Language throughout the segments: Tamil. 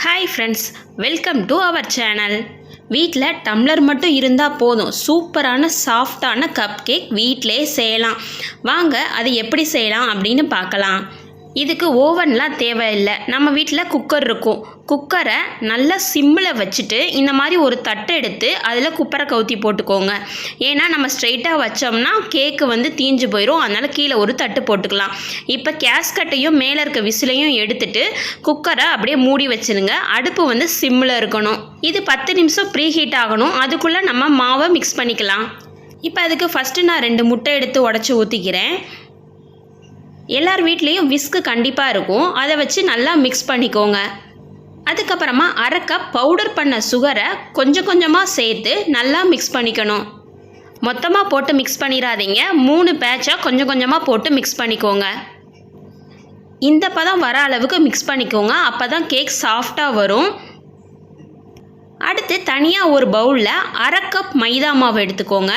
Hi friends, welcome to our channel. வீட்டில் டம்ளர் மட்டும் இருந்தால் போதும், சூப்பரான சாஃப்டான கப் கேக் வீட்டிலே செய்யலாம். வாங்க அது எப்படி செய்யலாம் அப்படின்னு பார்க்கலாம். இதுக்கு ஓவன்லாம் தேவையில்லை. நம்ம வீட்டில் குக்கர் இருக்கும். குக்கரை நல்லா சிம்மில் வச்சுட்டு இந்த மாதிரி ஒரு தட்டை எடுத்து அதில் குப்பரை கவுத்தி போட்டுக்கோங்க. ஏன்னா நம்ம ஸ்ட்ரைட்டாக வச்சோம்னா கேக்கு தீஞ்சு போயிடும். அதனால் கீழே ஒரு தட்டு போட்டுக்கலாம். இப்போ கேஸ்கட்டையும் மேலே இருக்க விசிலையும் எடுத்துட்டு குக்கரை அப்படியே மூடி வச்சுருங்க. அடுப்பு சிம்மில் இருக்கணும். இது 10 நிமிஷம் ப்ரீ ஹீட் ஆகணும். அதுக்குள்ளே நம்ம மாவை மிக்ஸ் பண்ணிக்கலாம். இப்போ அதுக்கு ஃபஸ்ட்டு நான் 2 முட்டை எடுத்து உடச்சி ஊற்றிக்கிறேன். எல்லார் வீட்லேயும் விஸ்கு கண்டிப்பாக இருக்கும். அதை வச்சு நல்லா மிக்ஸ் பண்ணிக்கோங்க. அதுக்கப்புறமா 1/2 கப் பவுடர் பண்ண சுகரை கொஞ்சம் கொஞ்சமாக சேர்த்து நல்லா மிக்ஸ் பண்ணிக்கணும். மொத்தமாக போட்டு மிக்ஸ் பண்ணிடாதீங்க. 3 பேட்சாக கொஞ்சம் கொஞ்சமாக போட்டு மிக்ஸ் பண்ணிக்கோங்க. இந்த பதம் வர அளவுக்கு மிக்ஸ் பண்ணிக்கோங்க. அப்போ தான் கேக் சாஃப்டாக வரும். அடுத்து தனியாக ஒரு பவுலில் 1/2 கப் மைதா மாவு எடுத்துக்கோங்க.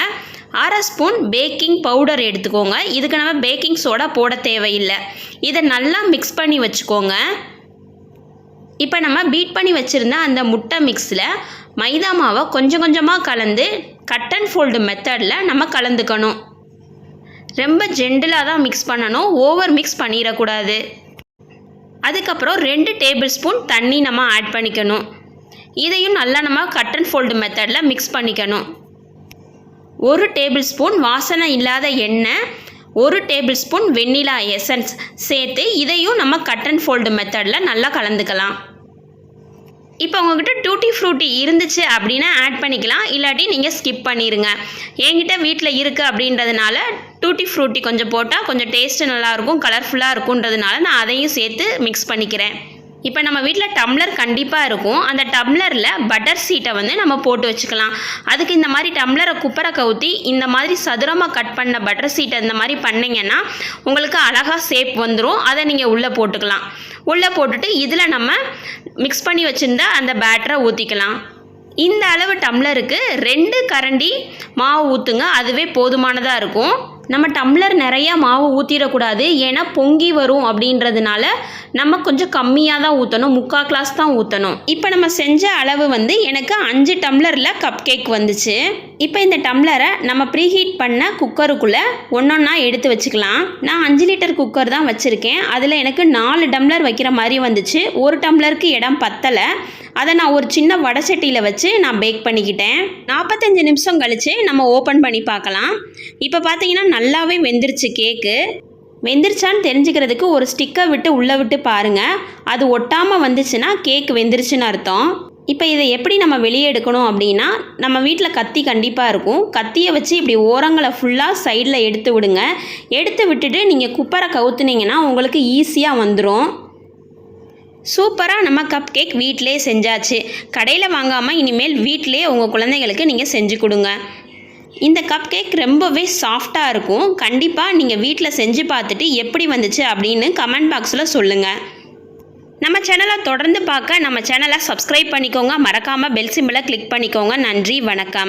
1/2 ஸ்பூன் பேக்கிங் பவுடர் எடுத்துக்கோங்க. இதுக்கு நம்ம பேக்கிங் சோடா போட தேவையில்லை. இதை நல்லா மிக்ஸ் பண்ணி வச்சுக்கோங்க. இப்போ நம்ம பீட் பண்ணி வச்சுருந்த அந்த முட்டை மிக்ஸில் மைதா மாவை கொஞ்சம் கொஞ்சமாக கலந்து கட் அண்ட் ஃபோல்டு மெத்தடில் நம்ம கலந்துக்கணும். ரொம்ப ஜென்டிலாக தான் மிக்ஸ் பண்ணணும். ஓவர் மிக்ஸ் பண்ணிடக்கூடாது. அதுக்கப்புறம் 2 டேபிள் ஸ்பூன் தண்ணி நம்ம ஆட் பண்ணிக்கணும். இதையும் நல்லா நம்ம கட் அண்ட் ஃபோல்டு மெத்தடில் மிக்ஸ் பண்ணிக்கணும். 1 டேபிள் ஸ்பூன் வாசனை இல்லாத எண்ணெய், 1 டேபிள் ஸ்பூன் வெண்ணிலா எசன்ஸ் சேர்த்து இதையும் நம்ம கட் அண்ட் ஃபோல்டு மெத்தடில் நல்லா கலந்துக்கலாம். இப்போ உங்கள்கிட்ட டூட்டி ஃப்ரூட்டி இருந்துச்சு அப்படின்னா ஆட் பண்ணிக்கலாம். இல்லாட்டி நீங்கள் ஸ்கிப் பண்ணிடுங்க. என்கிட்ட வீட்டில் இருக்குது அப்படின்றதுனால டூட்டி ஃப்ரூட்டி கொஞ்சம் போட்டால் கொஞ்சம் டேஸ்ட்டு நல்லாயிருக்கும், கலர்ஃபுல்லாக இருக்குன்றதுனால நான் அதையும் சேர்த்து மிக்ஸ் பண்ணிக்கிறேன். இப்போ நம்ம வீட்டில் டம்ளர் கண்டிப்பாக இருக்கும். அந்த டம்ளரில் பட்டர் சீட்டை நம்ம போட்டு வச்சுக்கலாம். அதுக்கு இந்த மாதிரி டம்ளரை குப்பரை கவுத்தி இந்த மாதிரி சதுரமாக கட் பண்ண பட்டர் சீட்டை இந்த மாதிரி பண்ணிங்கன்னா உங்களுக்கு அழகாக ஷேப் வந்துடும். அதை நீங்கள் உள்ளே போட்டுக்கலாம். உள்ளே போட்டுட்டு இதில் நம்ம மிக்ஸ் பண்ணி வச்சுருந்தா அந்த பேட்டரை ஊற்றிக்கலாம். இந்த அளவு டம்ளருக்கு 2 கரண்டி மாவு ஊற்றுங்க. அதுவே போதுமானதாக இருக்கும். நம்ம டம்ளர் நிறையா மாவு ஊற்றிடக்கூடாது. ஏன்னா பொங்கி வரும் அப்படின்றதுனால நம்ம கொஞ்சம் கம்மியாக தான் ஊற்றணும். 3/4 கிளாஸ் தான் ஊற்றணும். இப்போ நம்ம செஞ்ச அளவு எனக்கு 5 டம்ளரில் கப் கேக் வந்துச்சு. இப்போ இந்த டம்ளரை நம்ம ப்ரீஹீட் பண்ண குக்கருக்குள்ளே ஒன்றொன்னா எடுத்து வச்சுக்கலாம். நான் 5 லிட்டர் குக்கர் தான் வச்சுருக்கேன். அதில் எனக்கு 4 டம்ளர் வைக்கிற மாதிரி வந்துச்சு. 1 டம்ளருக்கு இடம் பத்தலை. அதை நான் ஒரு சின்ன வடைச்சட்டியில் வச்சு நான் பேக் பண்ணிக்கிட்டேன். 45 நிமிஷம் கழித்து நம்ம ஓப்பன் பண்ணி பார்க்கலாம். இப்போ பார்த்தீங்கன்னா நல்லாவே வெந்துருச்சு கேக்கு. வெந்துருச்சான்னு தெரிஞ்சுக்கிறதுக்கு ஒரு ஸ்டிக்கை விட்டு உள்ளே விட்டு பாருங்கள். அது ஒட்டாமல் வந்துச்சுன்னா கேக் வெந்துருச்சுன்னு அர்த்தம். இப்போ இதை எப்படி நம்ம வெளியே எடுக்கணும் அப்படின்னா, நம்ம வீட்டில் கத்தி கண்டிப்பாக இருக்கும். கத்தியை வச்சு இப்படி ஓரங்களை ஃபுல்லாக சைடில் எடுத்து விடுங்க. எடுத்து விட்டுட்டு நீங்கள் குப்பரை கவுத்துனீங்கன்னா உங்களுக்கு ஈஸியாக வந்துடும். சூப்பராக நம்ம கப் கேக் வீட்டிலே செஞ்சாச்சு. கடையில் வாங்காமல் இனிமேல் வீட்டிலே உங்கள் குழந்தைகளுக்கு நீங்கள் செஞ்சு கொடுங்க. இந்த கப் கேக் ரொம்பவே சாஃப்டாக இருக்கும். கண்டிப்பாக நீங்கள் வீட்டில் செஞ்சு பார்த்துட்டு எப்படி வந்துச்சு அப்படின்னு கமெண்ட் பாக்ஸில் சொல்லுங்கள். நம்ம சேனலை தொடர்ந்து பார்க்க நம்ம சேனலை சப்ஸ்கிரைப் பண்ணிக்கோங்க. மறக்காமல் பெல் சிம்பிளை கிளிக் பண்ணிக்கோங்க. நன்றி, வணக்கம்.